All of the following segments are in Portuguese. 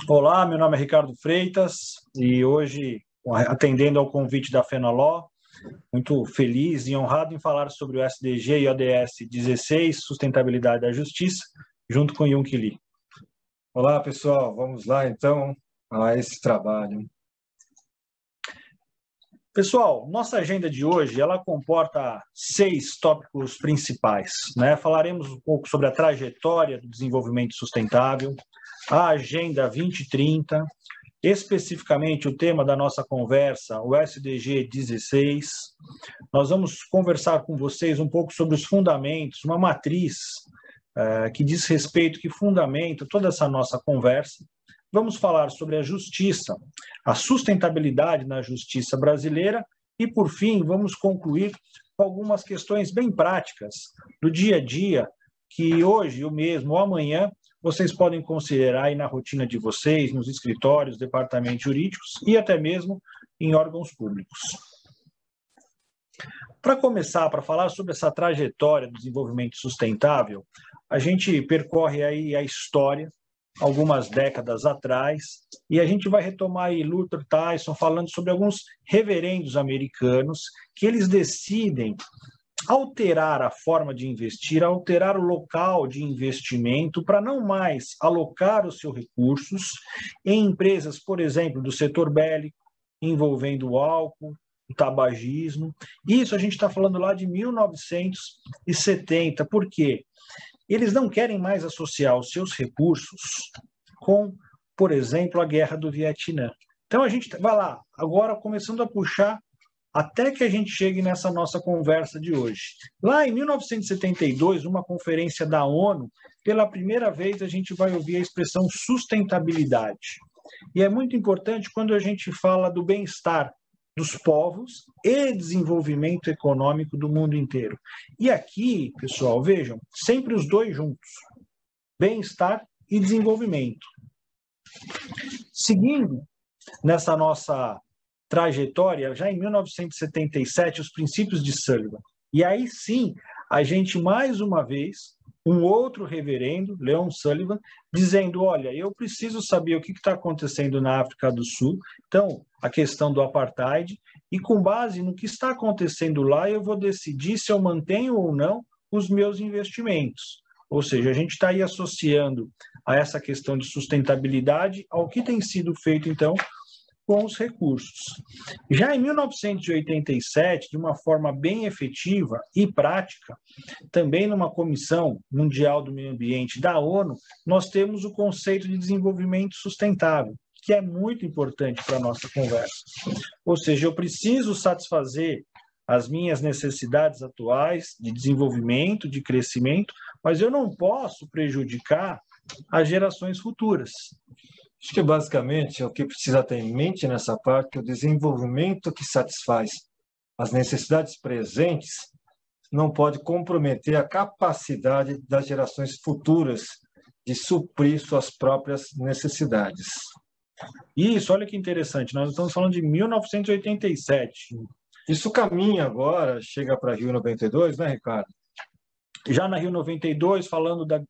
Olá, meu nome é Ricardo Freitas e hoje, atendendo ao convite da Fenaló, muito feliz e honrado em falar sobre o SDG e ODS 16, Sustentabilidade da Justiça, junto com Yung Lee. Olá, pessoal. Vamos lá, então, a esse trabalho. Pessoal, nossa agenda de hoje, ela comporta 6 tópicos principais, né? Falaremos um pouco sobre a trajetória do desenvolvimento sustentável, a Agenda 2030, especificamente o tema da nossa conversa, o SDG 16. Nós vamos conversar com vocês um pouco sobre os fundamentos, uma matriz que diz respeito, que fundamenta toda essa nossa conversa. Vamos falar sobre a justiça, a sustentabilidade na justiça brasileira e, por fim, vamos concluir com algumas questões bem práticas do dia a dia que hoje, ou mesmo, ou amanhã, vocês podem considerar aí na rotina de vocês, nos escritórios, departamentos jurídicos e até mesmo em órgãos públicos. Para começar, para falar sobre essa trajetória do desenvolvimento sustentável, a gente percorre aí a história, algumas décadas atrás, e a gente vai retomar aí Luther Tyson falando sobre alguns reverendos americanos que eles decidem alterar a forma de investir, alterar o local de investimento para não mais alocar os seus recursos em empresas, por exemplo, do setor bélico, envolvendo o álcool, o tabagismo. Isso a gente está falando lá de 1970, por quê? Eles não querem mais associar os seus recursos com, por exemplo, a guerra do Vietnã. Então a gente vai lá, agora começando a puxar até que a gente chegue nessa nossa conversa de hoje. Lá em 1972, numa conferência da ONU, pela primeira vez a gente vai ouvir a expressão sustentabilidade. E é muito importante quando a gente fala do bem-estar dos povos e desenvolvimento econômico do mundo inteiro. E aqui, pessoal, vejam, sempre os dois juntos, bem-estar e desenvolvimento. Seguindo nessa nossa trajetória, já em 1977, os princípios de Sullivan. E aí sim, a gente mais uma vez, um outro reverendo, Leon Sullivan, dizendo, olha, eu preciso saber o que está acontecendo na África do Sul, então, a questão do apartheid, e com base no que está acontecendo lá, eu vou decidir se eu mantenho ou não os meus investimentos. Ou seja, a gente está aí associando a essa questão de sustentabilidade ao que tem sido feito, então, com os recursos. Já em 1987, de uma forma bem efetiva e prática, também numa Comissão Mundial do Meio Ambiente da ONU, nós temos o conceito de desenvolvimento sustentável, que é muito importante para a nossa conversa. Ou seja, eu preciso satisfazer as minhas necessidades atuais de desenvolvimento, de crescimento, mas eu não posso prejudicar as gerações futuras. Acho que basicamente o que precisa ter em mente nessa parte é o desenvolvimento que satisfaz as necessidades presentes não pode comprometer a capacidade das gerações futuras de suprir suas próprias necessidades. Isso, olha que interessante, nós estamos falando de 1987. Isso caminha agora, chega para Rio 92, né, Ricardo? Já na Rio 92, falando da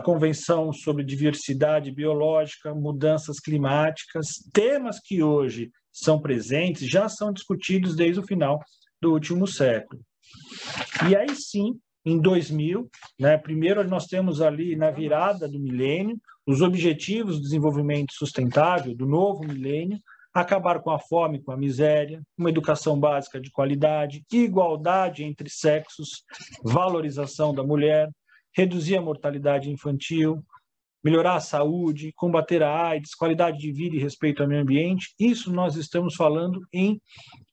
Convenção sobre Diversidade Biológica, Mudanças Climáticas, temas que hoje são presentes, já são discutidos desde o final do último século. E aí sim, em 2000, né, primeiro nós temos ali na virada do milênio, os Objetivos de Desenvolvimento Sustentável do novo milênio, acabar com a fome, com a miséria, uma educação básica de qualidade, igualdade entre sexos, valorização da mulher, reduzir a mortalidade infantil, melhorar a saúde, combater a AIDS, qualidade de vida e respeito ao meio ambiente. Isso nós estamos falando em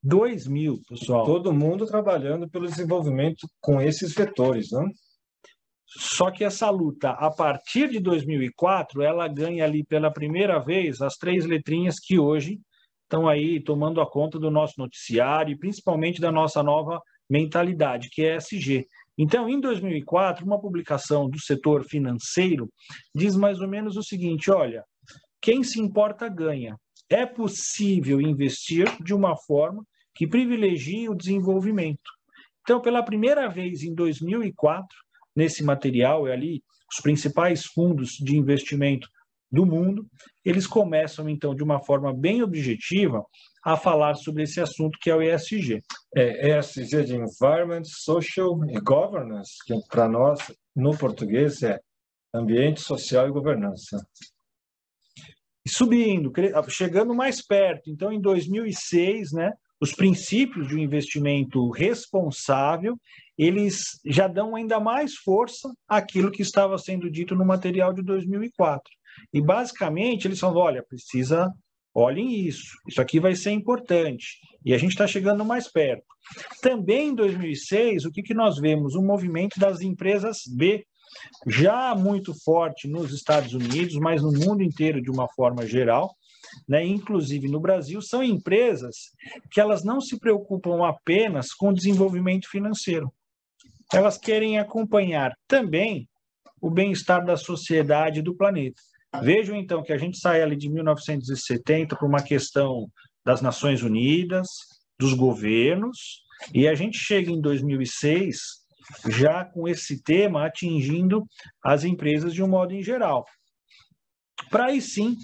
2000, pessoal. Todo mundo trabalhando pelo desenvolvimento com esses vetores, não? Só que essa luta, a partir de 2004, ela ganha ali pela primeira vez as 3 letrinhas que hoje estão aí tomando a conta do nosso noticiário e principalmente da nossa nova mentalidade, que é ESG. Então, em 2004, uma publicação do setor financeiro diz mais ou menos o seguinte, olha, quem se importa ganha. É possível investir de uma forma que privilegie o desenvolvimento. Então, pela primeira vez em 2004, nesse material, é ali os principais fundos de investimento do mundo, eles começam, então, de uma forma bem objetiva, a falar sobre esse assunto que é o ESG. ESG de Environment, Social e Governance, que para nós, no português, é Ambiente, Social e Governança. Subindo, chegando mais perto. Então, em 2006, né, os princípios de um investimento responsável, eles já dão ainda mais força àquilo que estava sendo dito no material de 2004. E, basicamente, eles falam, olha, olhem isso aqui vai ser importante. E a gente está chegando mais perto. Também em 2006, o que nós vemos? Um movimento das empresas B, já muito forte nos Estados Unidos, mas no mundo inteiro de uma forma geral, né? Inclusive no Brasil, são empresas que elas não se preocupam apenas com o desenvolvimento financeiro. Elas querem acompanhar também o bem-estar da sociedade e do planeta. Vejam, então, que a gente sai ali de 1970 para uma questão das Nações Unidas, dos governos, e a gente chega em 2006 já com esse tema atingindo as empresas de um modo em geral. Para aí sim,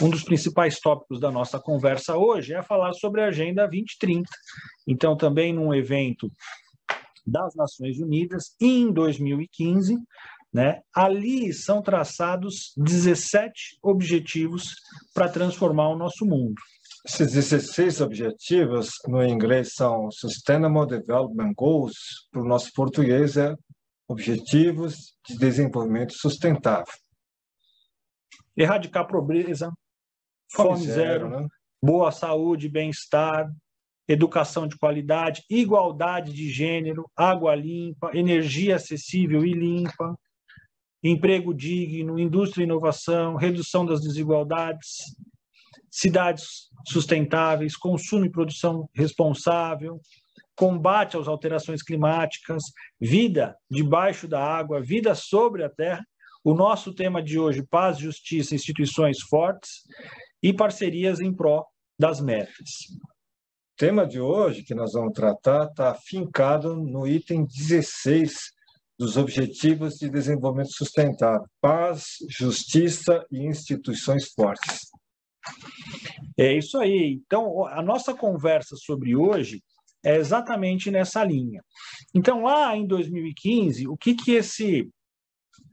um dos principais tópicos da nossa conversa hoje é falar sobre a Agenda 2030. Então, também num evento das Nações Unidas, em 2015, né, ali são traçados 17 objetivos para transformar o nosso mundo. Esses 16 objetivos, no inglês, são Sustainable Development Goals, para o nosso português é Objetivos de Desenvolvimento Sustentável. Erradicar a pobreza, fome zero, né? Boa saúde, bem-estar, educação de qualidade, igualdade de gênero, água limpa, energia acessível e limpa, emprego digno, indústria e inovação, redução das desigualdades, cidades sustentáveis, consumo e produção responsável, combate às alterações climáticas, vida debaixo da água, vida sobre a terra. O nosso tema de hoje, paz, justiça, instituições fortes e parcerias em pró das metas. O tema de hoje que nós vamos tratar está afincado no item 16 dos Objetivos de Desenvolvimento Sustentável, paz, justiça e instituições fortes. É isso aí. Então, a nossa conversa sobre hoje é exatamente nessa linha. Então, lá em 2015, o que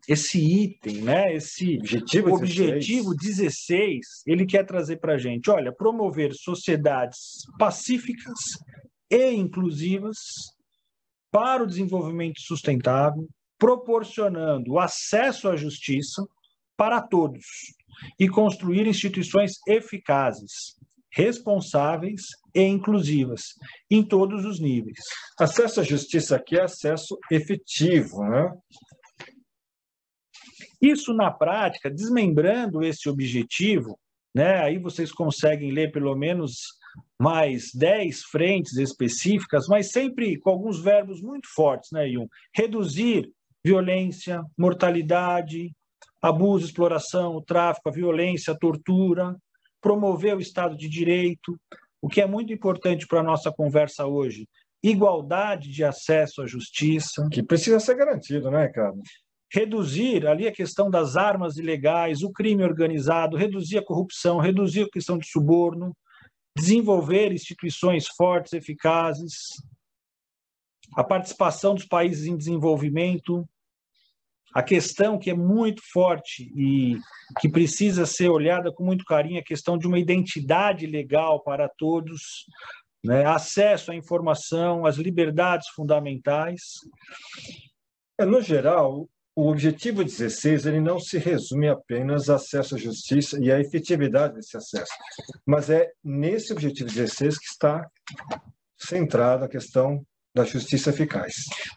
esse item, né, esse objetivo 16, ele quer trazer para a gente? Olha, promover sociedades pacíficas e inclusivas para o desenvolvimento sustentável, proporcionando acesso à justiça para todos e construir instituições eficazes, responsáveis e inclusivas em todos os níveis. Acesso à justiça aqui é acesso efetivo, né? Isso, na prática, desmembrando esse objetivo, né, aí vocês conseguem ler pelo menos mais 10 frentes específicas, mas sempre com alguns verbos muito fortes, né, Yun? Reduzir violência, mortalidade, abuso, exploração, o tráfico, a violência, a tortura, promover o Estado de Direito, o que é muito importante para a nossa conversa hoje, igualdade de acesso à justiça. Que precisa ser garantido, né, Ricardo? Reduzir ali a questão das armas ilegais, o crime organizado, reduzir a corrupção, reduzir a questão de suborno, desenvolver instituições fortes, eficazes, a participação dos países em desenvolvimento, a questão que é muito forte e que precisa ser olhada com muito carinho, a questão de uma identidade legal para todos, né? Acesso à informação, às liberdades fundamentais. No geral, o objetivo 16 ele não se resume apenas a acesso à justiça e à efetividade desse acesso, mas é nesse objetivo 16 que está centrada a questão da justiça eficaz.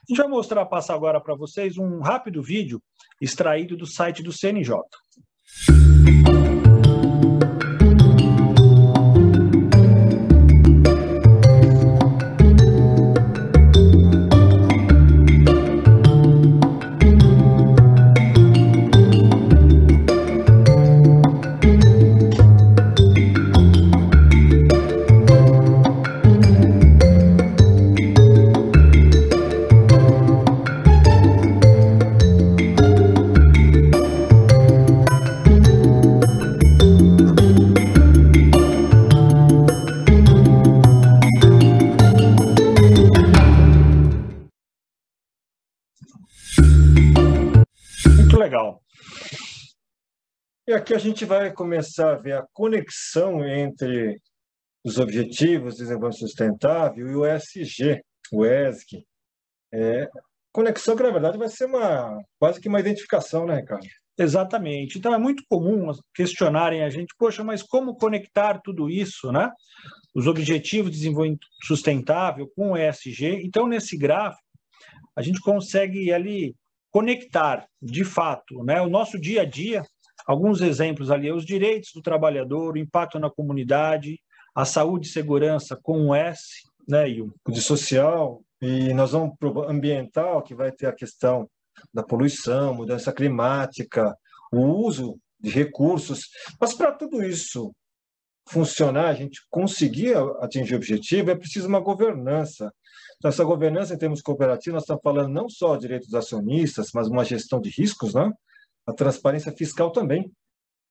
Deixa eu passar agora para vocês um rápido vídeo extraído do site do CNJ. legal. E aqui a gente vai começar a ver a conexão entre os Objetivos de Desenvolvimento Sustentável e o ESG, o ESG. Conexão que, na verdade, vai ser quase que uma identificação, né, Ricardo? Exatamente. Então, é muito comum questionarem a gente, poxa, mas como conectar tudo isso, né? Os Objetivos de Desenvolvimento Sustentável com o ESG. Então, nesse gráfico, a gente consegue ali conectar, de fato, né, o nosso dia a dia. Alguns exemplos ali, os direitos do trabalhador, o impacto na comunidade, a saúde e segurança com o S, né, e o de social, e nós vamos para o ambiental, que vai ter a questão da poluição, mudança climática, o uso de recursos. Mas para tudo isso funcionar, a gente conseguir atingir o objetivo, é preciso uma governança. Então, essa governança em termos cooperativos, nós estamos falando não só de direitos dos acionistas, mas uma gestão de riscos, né? A transparência fiscal também,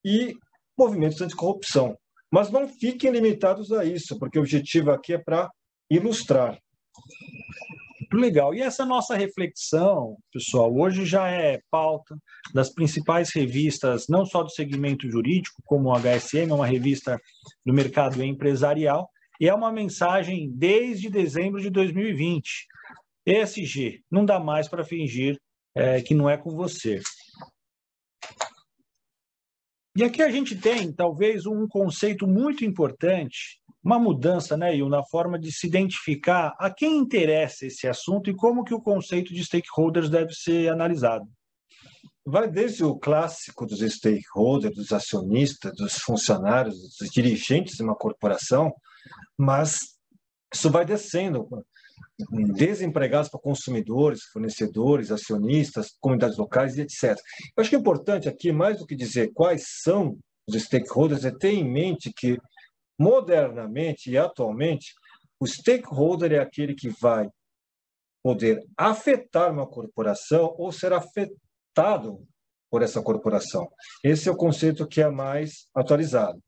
e movimentos anticorrupção. Mas não fiquem limitados a isso, porque o objetivo aqui é para ilustrar. Muito legal. E essa nossa reflexão, pessoal, hoje já é pauta das principais revistas, não só do segmento jurídico, como o HSM, é uma revista do mercado empresarial, e é uma mensagem desde dezembro de 2020. ESG, não dá mais para fingir que não é com você. E aqui a gente tem, talvez, um conceito muito importante, uma mudança, né, Will, na forma de se identificar a quem interessa esse assunto e como que o conceito de stakeholders deve ser analisado. Vai desde o clássico dos stakeholders, dos acionistas, dos funcionários, dos dirigentes de uma corporação, mas isso vai descendo, desempregados para consumidores, fornecedores, acionistas, comunidades locais e etc. Eu acho que é importante aqui, mais do que dizer quais são os stakeholders, é ter em mente que, modernamente e atualmente, o stakeholder é aquele que vai poder afetar uma corporação ou ser afetado por essa corporação. Esse é o conceito que é mais atualizado.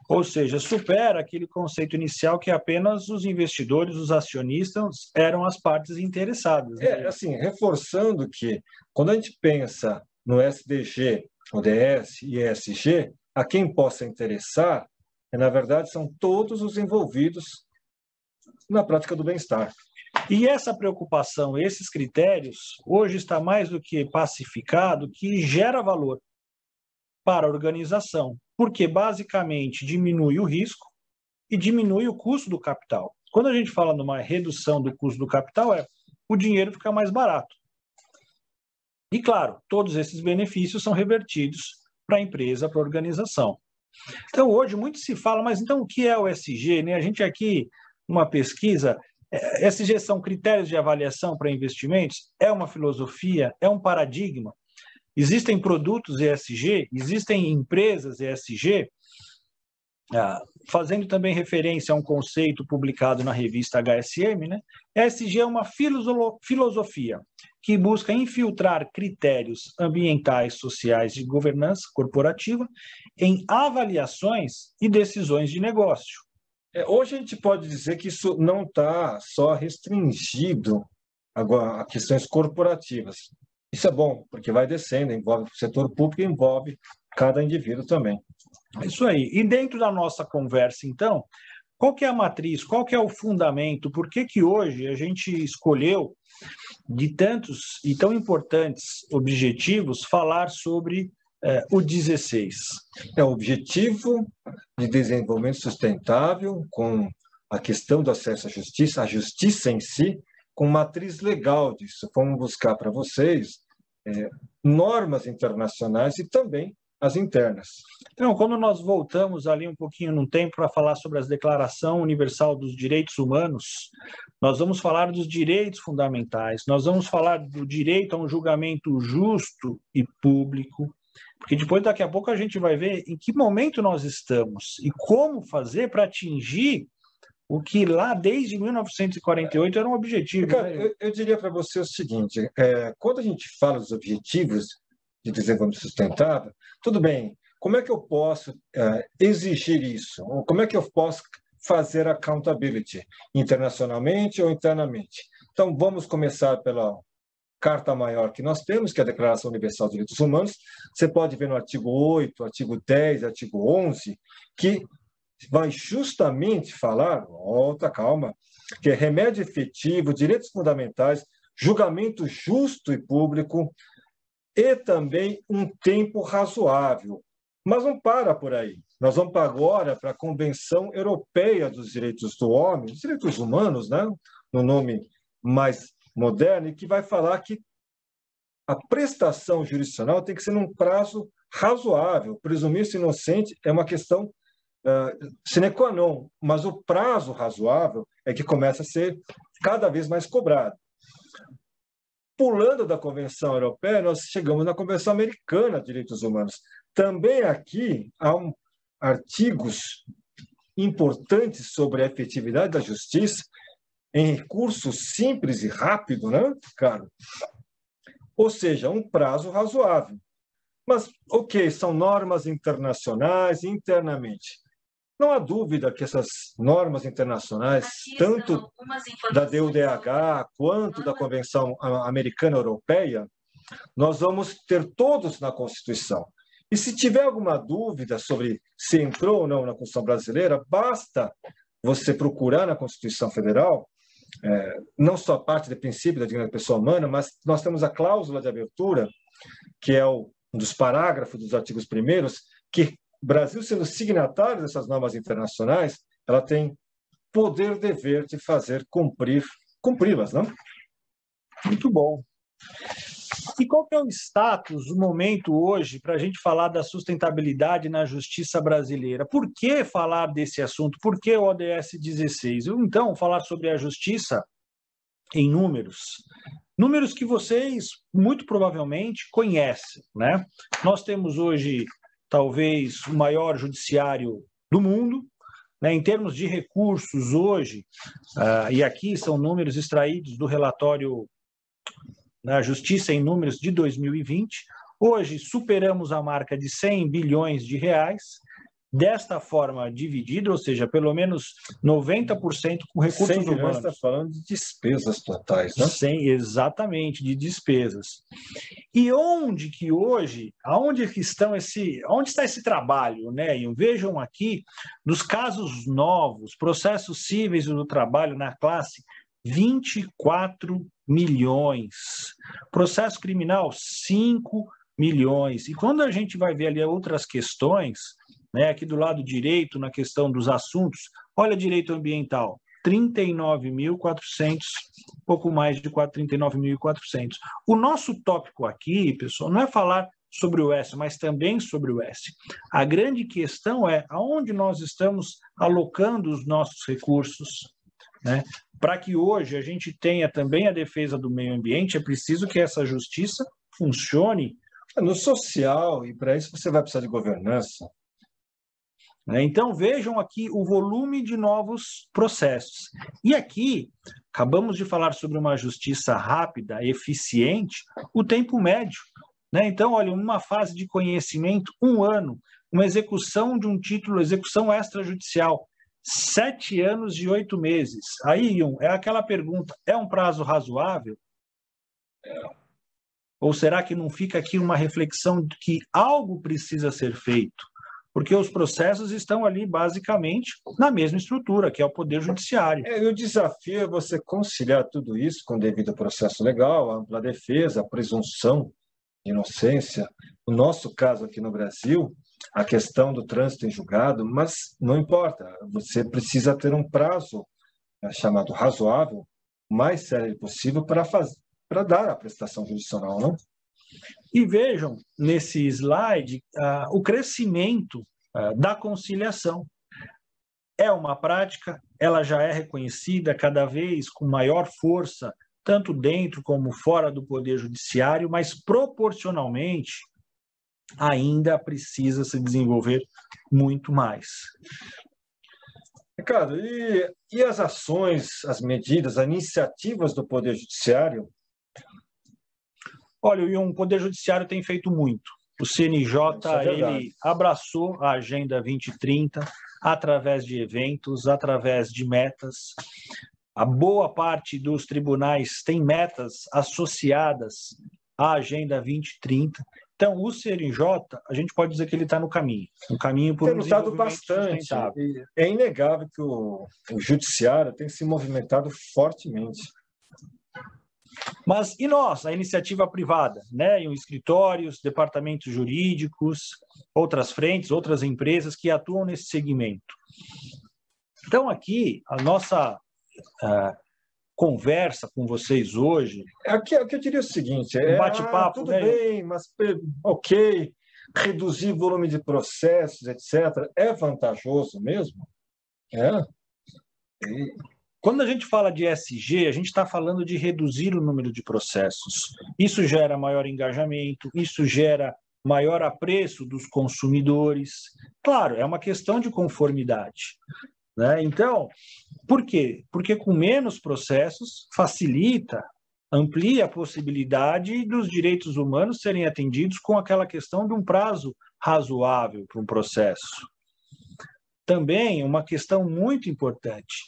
Ou seja, supera aquele conceito inicial que apenas os investidores, os acionistas, eram as partes interessadas. Né? Assim, reforçando que, quando a gente pensa no SDG, ODS e ESG, a quem possa interessar, na verdade, são todos os envolvidos na prática do bem-estar. E essa preocupação, esses critérios, hoje está mais do que pacificado, que gera valor para a organização, porque basicamente diminui o risco e diminui o custo do capital. Quando a gente fala numa redução do custo do capital, o dinheiro fica mais barato. E claro, todos esses benefícios são revertidos para a empresa, para a organização. Então hoje muito se fala, mas então o que é o ESG? Né? A gente aqui, uma pesquisa, ESG são critérios de avaliação para investimentos? É uma filosofia? É um paradigma? Existem produtos ESG, existem empresas ESG, fazendo também referência a um conceito publicado na revista HSM, né? ESG é uma filosofia que busca infiltrar critérios ambientais, sociais de governança corporativa em avaliações e decisões de negócio. Hoje a gente pode dizer que isso não está só restringido a questões corporativas. Isso é bom, porque vai descendo, envolve o setor público e envolve cada indivíduo também. É isso aí. E dentro da nossa conversa, então, qual que é a matriz, qual que é o fundamento, por que que hoje a gente escolheu, de tantos e tão importantes objetivos, falar sobre o 16? É o Objetivo de Desenvolvimento Sustentável, com a questão do acesso à justiça, a justiça em si, com matriz legal disso. Vamos buscar para vocês normas internacionais e também as internas. Então, quando nós voltamos ali um pouquinho no tempo para falar sobre a Declaração Universal dos Direitos Humanos, nós vamos falar dos direitos fundamentais, nós vamos falar do direito a um julgamento justo e público, porque depois, daqui a pouco, a gente vai ver em que momento nós estamos e como fazer para atingir o que lá, desde 1948, era um objetivo. Ricardo, né? eu diria para você o seguinte, quando a gente fala dos objetivos de desenvolvimento sustentável, tudo bem, como é que eu posso exigir isso? Ou como é que eu posso fazer accountability, internacionalmente ou internamente? Então, vamos começar pela carta maior que nós temos, que é a Declaração Universal dos Direitos Humanos. Você pode ver no artigo 8, artigo 10, artigo 11, que vai justamente falar, volta, calma, que é remédio efetivo, direitos fundamentais, julgamento justo e público e também um tempo razoável. Mas não para por aí. Nós vamos agora para a Convenção Europeia dos Direitos do Homem, dos Direitos Humanos, né? No nome mais moderno, e que vai falar que a prestação jurisdicional tem que ser num prazo razoável. Presumir-se inocente é uma questão sine qua non, mas o prazo razoável é que começa a ser cada vez mais cobrado. Pulando da Convenção Europeia, nós chegamos na Convenção Americana de Direitos Humanos. Também aqui há artigos importantes sobre a efetividade da justiça em recurso simples e rápido, né, cara? Ou seja, um prazo razoável. Mas, ok, são normas internacionais internamente. Não há dúvida que essas normas internacionais, tanto da DUDH quanto da Convenção Americana Europeia, nós vamos ter todos na Constituição. E se tiver alguma dúvida sobre se entrou ou não na Constituição brasileira, basta você procurar na Constituição Federal, não só a parte do princípio da dignidade da pessoa humana, mas nós temos a cláusula de abertura, que é um dos parágrafos dos artigos 1º, que o Brasil, sendo signatário dessas normas internacionais, ela tem poder, dever de fazer cumpri-las, não? Muito bom. E qual que é o status, o momento hoje, para a gente falar da sustentabilidade na justiça brasileira? Por que falar desse assunto? Por que o ODS 16? Então, falar sobre a justiça em números. Números que vocês, muito provavelmente, conhecem, né? Nós temos hoje, talvez, o maior judiciário do mundo, né? Em termos de recursos, hoje, e aqui são números extraídos do relatório na Justiça em Números de 2020, hoje superamos a marca de 100 bilhões de reais, desta forma dividida, ou seja, pelo menos 90% com recursos humanos. Você está falando de despesas totais, né? Sim, exatamente, de despesas. E onde que hoje, onde está esse trabalho, né? E vejam aqui, dos casos novos, processos cíveis do trabalho na classe, 24 milhões. Processo criminal, 5 milhões. E quando a gente vai ver ali outras questões, né, aqui do lado direito, na questão dos assuntos, olha direito ambiental, 39.400, pouco mais de 39.400. O nosso tópico aqui, pessoal, não é falar sobre o S, mas também sobre o S. A grande questão é aonde nós estamos alocando os nossos recursos, né? Para que hoje a gente tenha também a defesa do meio ambiente, é preciso que essa justiça funcione no social, e para isso você vai precisar de governança. Então, vejam aqui o volume de novos processos. E aqui, acabamos de falar sobre uma justiça rápida, eficiente, o tempo médio. Né? Então, olha, uma fase de conhecimento, 1 ano, uma execução de um título, execução extrajudicial, 7 anos e 8 meses. Aí, é aquela pergunta, é um prazo razoável? Ou será que não fica aqui uma reflexão de que algo precisa ser feito? Porque os processos estão ali, basicamente, na mesma estrutura, que é o Poder Judiciário. E o desafio é você conciliar tudo isso com o devido processo legal, a ampla defesa, a presunção de inocência. No nosso caso aqui no Brasil, a questão do trânsito em julgado, mas não importa, você precisa ter um prazo chamado razoável, o mais sério possível, para dar a prestação jurisdicional, não? E vejam, nesse slide, o crescimento da conciliação. É uma prática, ela já é reconhecida cada vez com maior força, tanto dentro como fora do Poder Judiciário, mas proporcionalmente ainda precisa se desenvolver muito mais. Ricardo, e as ações, as medidas, as iniciativas do Poder Judiciário? Olha, o Poder Judiciário tem feito muito. O CNJ, ele abraçou a Agenda 2030 através de eventos, através de metas. A boa parte dos tribunais tem metas associadas à Agenda 2030. Então, o CNJ, a gente pode dizer que ele está no caminho por um lutado desenvolvimento bastante. sustentável. É inegável que o judiciário tem se movimentado fortemente. Mas e nós, a iniciativa privada, né? Em escritórios, departamentos jurídicos, outras frentes, outras empresas que atuam nesse segmento. Então, aqui, a nossa conversa com vocês hoje... Aqui eu diria o seguinte, bate-papo, tudo né? bem, mas ok, reduzir o volume de processos, etc., é vantajoso mesmo? Quando a gente fala de ESG, a gente está falando de reduzir o número de processos. Isso gera maior engajamento, isso gera maior apreço dos consumidores. Claro, é uma questão de conformidade, né? Então, por quê? Porque com menos processos facilita, amplia a possibilidade dos direitos humanos serem atendidos com aquela questão de um prazo razoável para um processo. Também uma questão muito importante: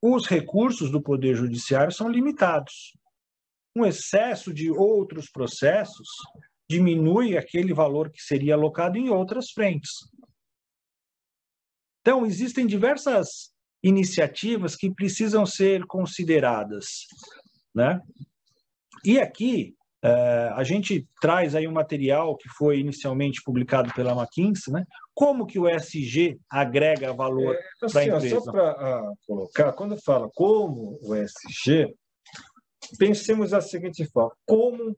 os recursos do Poder Judiciário são limitados. Um excesso de outros processos diminui aquele valor que seria alocado em outras frentes. Então, existem diversas iniciativas que precisam ser consideradas, né? E aqui, a gente traz aí um material que foi inicialmente publicado pela McKinsey, né? Como que o ESG agrega valor para a empresa? Só para colocar, quando fala como o ESG, pensemos da seguinte forma: como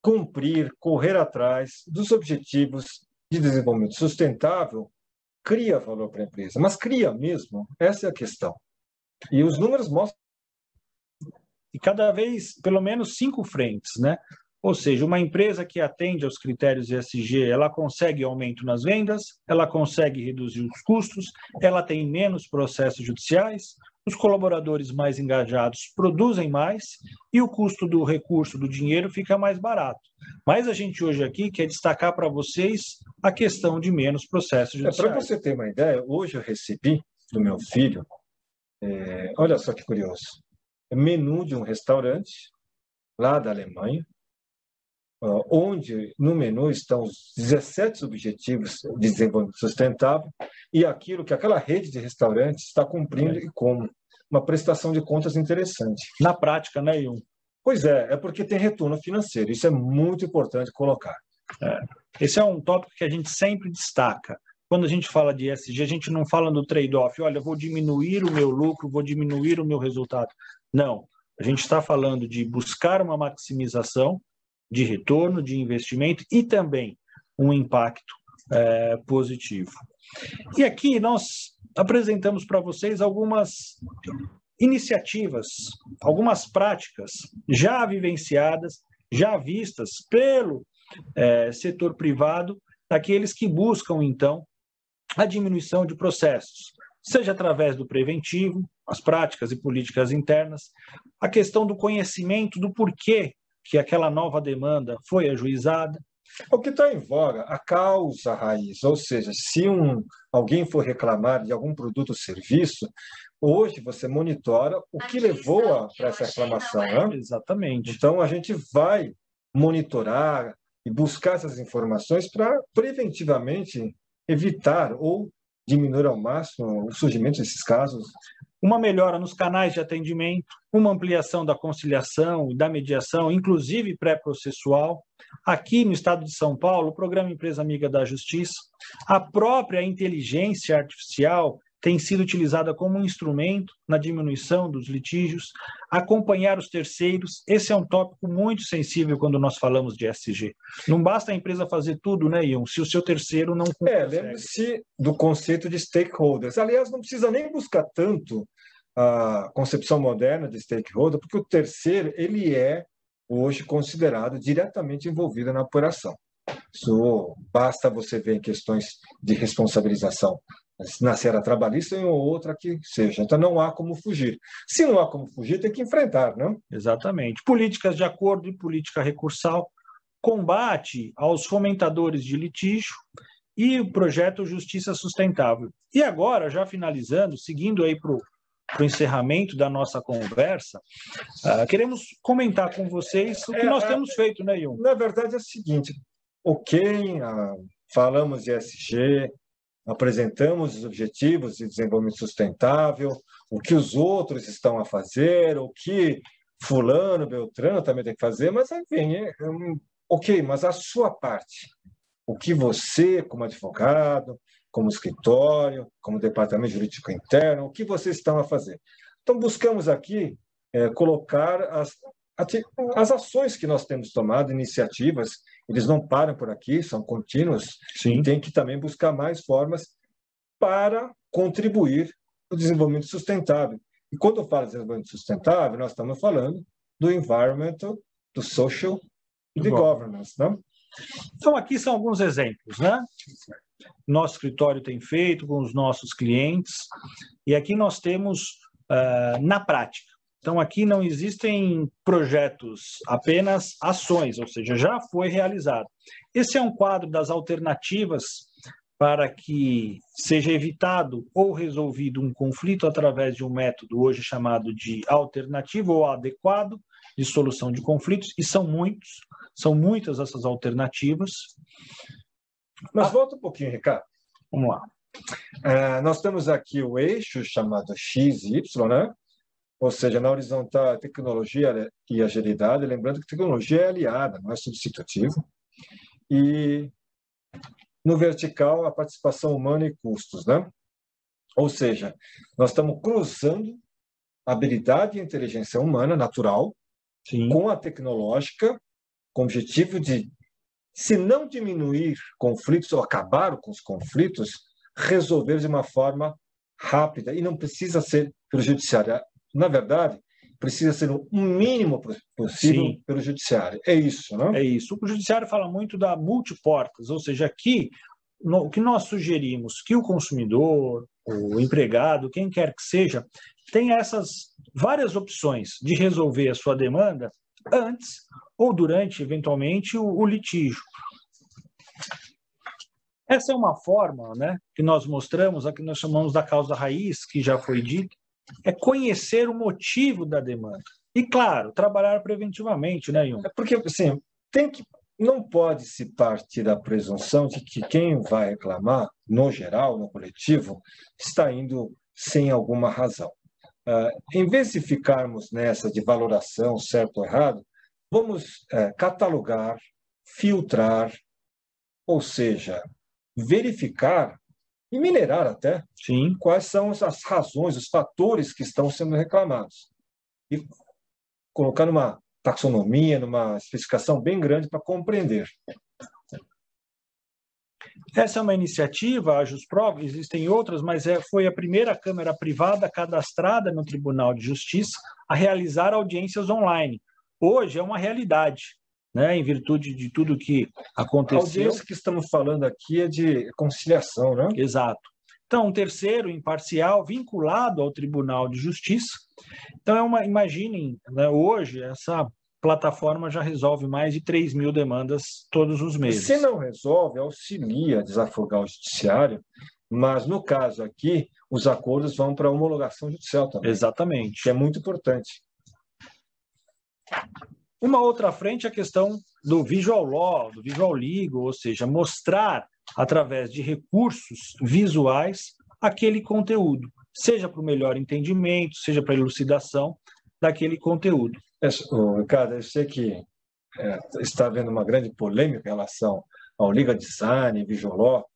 cumprir, correr atrás dos objetivos de desenvolvimento sustentável cria valor para a empresa. Mas cria mesmo? Essa é a questão. E os números mostram. E cada vez, pelo menos 5 frentes, né? Ou seja, uma empresa que atende aos critérios ESG, ela consegue aumento nas vendas, ela consegue reduzir os custos, ela tem menos processos judiciais, os colaboradores mais engajados produzem mais e o custo do recurso, do dinheiro, fica mais barato. Mas a gente hoje aqui quer destacar para vocês a questão de menos processos judiciais. Para você ter uma ideia, hoje eu recebi do meu filho, olha só que curioso, menu de um restaurante lá da Alemanha, onde no menu estão os 17 objetivos de desenvolvimento sustentável e aquilo que aquela rede de restaurantes está cumprindo e como. Uma prestação de contas interessante. Na prática, né, Ion? Pois é porque tem retorno financeiro. Isso é muito importante colocar. Esse é um tópico que a gente sempre destaca. Quando a gente fala de ESG, a gente não fala do trade-off. Olha, vou diminuir o meu lucro, vou diminuir o meu resultado. Não. A gente está falando de buscar uma maximização de retorno, de investimento e também um impacto positivo. E aqui nós apresentamos para vocês algumas iniciativas, algumas práticas já vivenciadas, já vistas pelo setor privado, daqueles que buscam, então, a diminuição de processos, seja através do preventivo, as práticas e políticas internas, a questão do conhecimento do porquê que aquela nova demanda foi ajuizada. O que está em voga, a causa raiz, ou seja, se alguém for reclamar de algum produto ou serviço, hoje você monitora o que levou para essa reclamação. Né? Exatamente. Então, a gente vai monitorar e buscar essas informações para preventivamente evitar ou diminuir ao máximo o surgimento desses casos. Uma melhora nos canais de atendimento, uma ampliação da conciliação e da mediação, inclusive pré-processual. Aqui no estado de São Paulo, o programa Empresa Amiga da Justiça, a própria inteligência artificial tem sido utilizada como um instrumento na diminuição dos litígios, acompanhar os terceiros. Esse é um tópico muito sensível quando nós falamos de ESG. Não basta a empresa fazer tudo, né, Ion? Se o seu terceiro não consegue. Lembre-se do conceito de stakeholders. Aliás, não precisa nem buscar tanto a concepção moderna de stakeholder, porque o terceiro, ele é hoje considerado diretamente envolvido na apuração. Isso basta você ver em questões de responsabilização na seara trabalhista ou outra que seja. Então, não há como fugir. Se não há como fugir, tem que enfrentar, não? Exatamente. Políticas de acordo e política recursal, combate aos fomentadores de litígio e o projeto Justiça Sustentável. E agora, já finalizando, seguindo aí para o para o encerramento da nossa conversa, queremos comentar com vocês o que nós temos feito, né, Yun? Na verdade é o seguinte, falamos de ESG, apresentamos os objetivos de desenvolvimento sustentável, o que os outros estão a fazer, o que fulano, beltrano também tem que fazer, mas enfim, mas a sua parte, o que você, como advogado, como escritório, como departamento jurídico interno, o que vocês estão a fazer? Então, buscamos aqui colocar as ações que nós temos tomado, iniciativas, eles não param por aqui, são contínuos, Sim. E tem que também buscar mais formas para contribuir para o desenvolvimento sustentável. E quando eu falo de desenvolvimento sustentável, nós estamos falando do environmental, do social e do governance, né? Então, aqui são alguns exemplos, né? Nosso escritório tem feito com os nossos clientes, e aqui nós temos na prática. Então, aqui não existem projetos, apenas ações, ou seja, já foi realizado. Esse é um quadro das alternativas para que seja evitado ou resolvido um conflito através de um método hoje chamado de alternativo ou adequado de solução de conflitos, e são muitas essas alternativas. Mas volta um pouquinho, Ricardo. Vamos lá. Nós temos aqui o eixo chamado X e Y, né? Ou seja, na horizontal, a tecnologia e agilidade, lembrando que tecnologia é aliada, não é substitutivo. E no vertical, a participação humana e custos, né? Ou seja, nós estamos cruzando a habilidade e a inteligência humana natural Sim. com a tecnológica, com o objetivo de, se não diminuir conflitos ou acabar com os conflitos, resolver de uma forma rápida. E não precisa ser pelo judiciário. Na verdade, precisa ser o mínimo possível Sim. pelo judiciário. É isso, não? É isso. O judiciário fala muito da multiportas, ou seja, aqui o que nós sugerimos que o consumidor, o empregado, quem quer que seja, tenha essas várias opções de resolver a sua demanda antes ou durante, eventualmente, o litígio. Essa é uma forma, né, que nós mostramos, a que nós chamamos da causa raiz, que já foi dita, é conhecer o motivo da demanda. E, claro, trabalhar preventivamente, né, Yun? Porque, assim, não pode se partir da presunção de que quem vai reclamar, no geral, no coletivo, está indo sem alguma razão. Em vez de ficarmos nessa de valoração, certo ou errado, vamos catalogar, filtrar, ou seja, verificar e minerar até Sim. quais são as razões, os fatores que estão sendo reclamados. E colocar numa taxonomia, numa especificação bem grande para compreender. Essa é uma iniciativa, a Jusprov, existem outras, mas foi a primeira câmara privada cadastrada no Tribunal de Justiça a realizar audiências online. Hoje é uma realidade, né, em virtude de tudo que aconteceu. A audiência que estamos falando aqui é de conciliação, né? Exato. Então, um terceiro imparcial vinculado ao Tribunal de Justiça. Então, imaginem, né, hoje essa plataforma já resolve mais de 3.000 demandas todos os meses. Se não resolve, auxilia a desafogar o judiciário, mas no caso aqui, os acordos vão para a homologação judicial também. Exatamente. Que é muito importante. Uma outra frente é a questão do visual law, do visual legal, ou seja, mostrar através de recursos visuais aquele conteúdo, seja para o melhor entendimento, seja para a elucidação daquele conteúdo. Ricardo, eu sei que está havendo uma grande polêmica em relação ao legal design, visual law.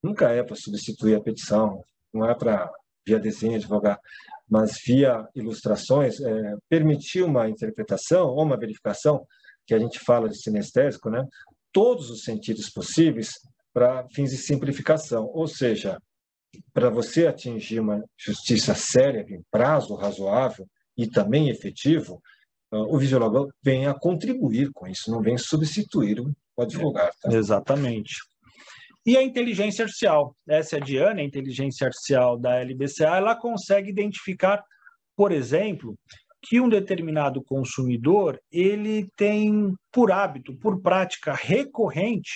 Nunca é para substituir a petição, não é para, via desenho, advogar, mas via ilustrações, permitir uma interpretação ou uma verificação, que a gente fala de sinestésico, né? Todos os sentidos possíveis para fins de simplificação, ou seja, para você atingir uma justiça séria, em prazo razoável e também efetivo, o visual law vem a contribuir com isso, não vem substituir o advogado. Tá? Exatamente. E a inteligência artificial, essa é a Diana, a inteligência artificial da LBCA, ela consegue identificar, por exemplo, que um determinado consumidor, ele tem por hábito, por prática recorrente,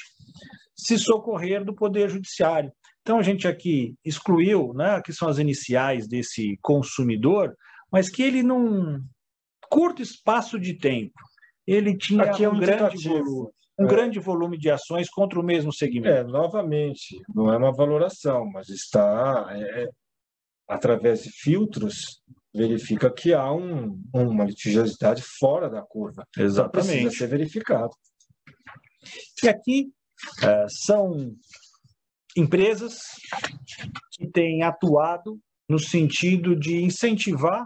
se socorrer do Poder Judiciário. Então, a gente aqui excluiu, né, que são as iniciais desse consumidor, mas que ele, num curto espaço de tempo, ele tinha Aqui é um grande volume de ações contra o mesmo segmento. Novamente, não é uma valoração, mas está, através de filtros, verifica que há uma litigiosidade fora da curva. Exatamente. Então precisa ser verificado. E aqui são empresas que têm atuado no sentido de incentivar,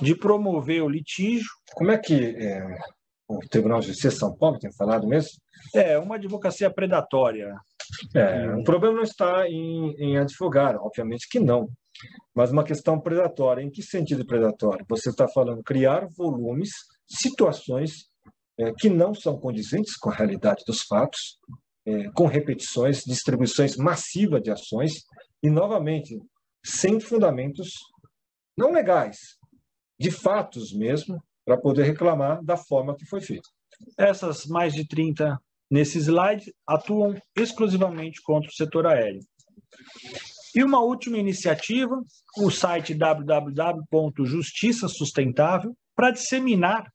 de promover o litígio. Como é que o Tribunal de Justiça de São Paulo tem falado mesmo? É uma advocacia predatória. O problema não está em advogar, obviamente que não, mas uma questão predatória. Em que sentido predatório? Você está falando criar volumes, situações que não são condizentes com a realidade dos fatos, com repetições, distribuições massivas de ações e, novamente, sem fundamentos não legais, de fatos mesmo, para poder reclamar da forma que foi feito. Essas mais de 30 nesse slide atuam exclusivamente contra o setor aéreo. E uma última iniciativa, o site www.justiça sustentável, para disseminar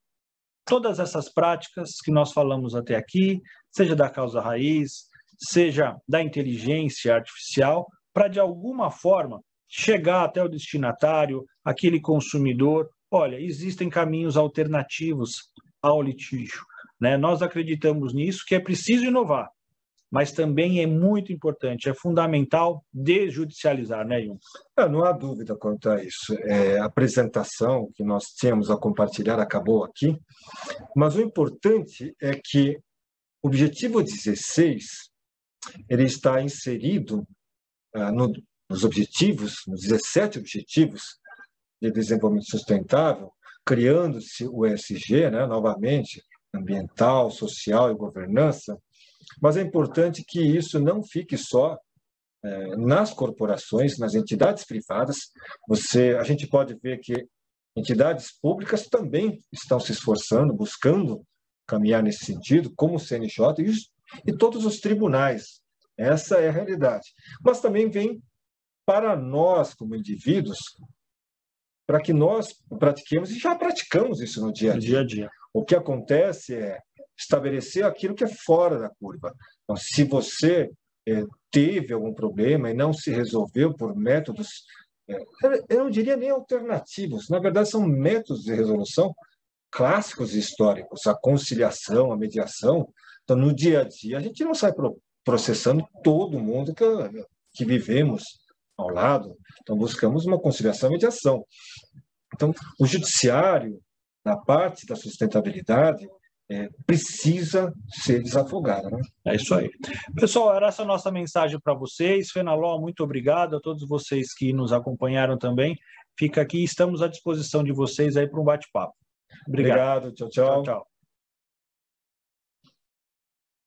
todas essas práticas que nós falamos até aqui, seja da causa raiz, seja da inteligência artificial, para de alguma forma chegar até o destinatário, aquele consumidor. Olha, existem caminhos alternativos ao litígio, né? Nós acreditamos nisso, que é preciso inovar, mas também é muito importante, é fundamental desjudicializar, né, Jung? Não há dúvida quanto a isso. A apresentação que nós tínhamos a compartilhar acabou aqui, mas o importante é que o objetivo 16 ele está inserido nos objetivos, nos 17 objetivos de desenvolvimento sustentável, criando-se o ESG, né, novamente, ambiental, social e governança, mas é importante que isso não fique só nas corporações, nas entidades privadas. A gente pode ver que entidades públicas também estão se esforçando, buscando caminhar nesse sentido, como o CNJ e todos os tribunais. Essa é a realidade. Mas também vem para nós, como indivíduos, para que nós pratiquemos, e já praticamos isso no dia a dia. O que acontece é estabelecer aquilo que é fora da curva. Então, se você teve algum problema e não se resolveu por métodos, eu não diria nem alternativos, na verdade são métodos de resolução clássicos e históricos, a conciliação, a mediação. Então, no dia a dia, a gente não sai processando todo mundo que vivemos ao lado, então buscamos uma conciliação e mediação. Então, o judiciário, na parte da sustentabilidade, precisa ser desafogado, né? É isso aí. Pessoal, era essa a nossa mensagem para vocês. Fenaló, muito obrigado a todos vocês que nos acompanharam também. Fica aqui, estamos à disposição de vocês aí para um bate-papo. Obrigado, tchau, tchau. Tchau, tchau.